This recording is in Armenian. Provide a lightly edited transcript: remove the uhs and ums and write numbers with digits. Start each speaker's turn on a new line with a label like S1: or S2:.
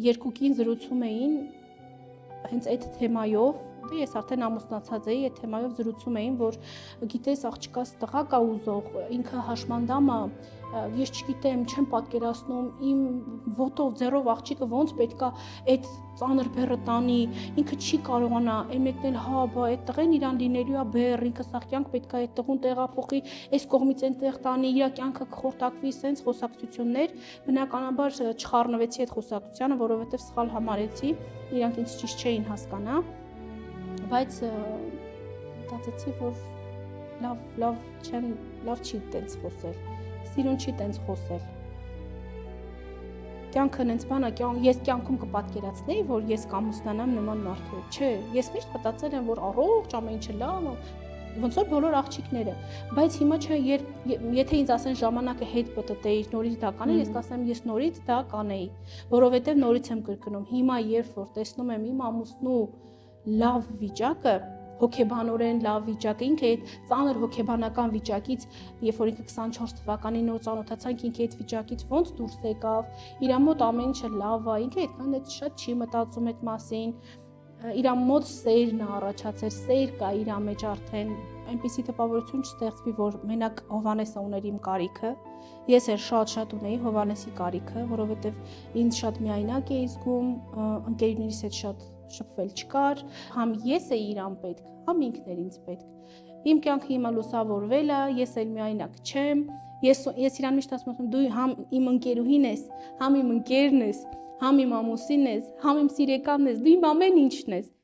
S1: Երկուքին զրուցում էին հենց այդ թեմայով, ես արդեն ամուսնացած էի, այդ թեմայով զրուցում էին, որ գիտես աղջկաս տղա կա ուզող, ինքը հաշմանդամ է, ես չգիտեմ, չեմ պատկերացնում իմ ոտով, ձեռով աղջիկը ոնց պետքա այդ ծանր բեռը տանի, ինքը չի կարողանա, այն մեկն էլ հա, բա այդ տղեն իրան լինելու է բեռ, ինքը սաղ կյանք պետքա այդ տղուն տեղափոխի, այս կողմից այնտեղ տանի, իր կյանքը կխորտակվի, սենց խոսակցություններ, բնականաբար չխառնվեցի այդ խոսակցությանը, որովհետև սխալ համարեցի, իրանք ինձ ճիշտ չէին հասկանա, բայց մտածեցի, որ լավ չի տենց խոսել, սիրուն չի տենց խոսել։ Կյանքը նենց բան է, ես կյանքում կպատկերացնեի, որ ես կամուսնանամ նման մարդու, չէ, ես միշտ մտածել եմ, որ առողջ ամեն ինչը լավ, ոնց որ բոլոր աղջիկները, բայց հիմա չէ, եթե ինձ ասեն ժամանակը հետ պտտեի, նորից դա կանեի, ես կասեմ, ես նորից դա կանեի, որովհետև նորից եմ կրկնում, հիմա երբ որ տեսնում եմ իմ ամուսնու լավ վիճակը, հոգեբանորեն լավ վիճակը, ինքը այդ ծանր հոգեբանական վիճակից, երբ որ ինքը 24 թվականին նոր ծանոթացանք, ինքը այդ վիճակից ոնց դուրս եկավ, իր մոտ ամեն ինչը լավ է, ինքը այդքան էլ շատ չի մտածում այդ մասին, իր մոտ սերն է առաջացել, սեր կա իր մեջ արդեն, այնպիսի տպավորություն չստեղծվի, որ մենակ Հովհաննեսը ուներ իմ կարիքը, ես էլ շատ ունեի Հովհաննեսի կարիքը, որովհետև ինձ շատ միայնակ էի զգում, ընկերուներիս հետ շատ շփվել չկար, համ ես էի իրան պետք, համ ինքն էր ինձ պետք։ Իմ կյանքը հիմա լուսավորվել է, ես էլ միայնակ չեմ, ես իրան միշտ ասում եմ, դու համ իմ ընկերուհին ես, համ իմ ընկերն ես, համ իմ ամուսինն ես, համ իմ սիրեկանն ես, դու իմ ամեն ինչն ես։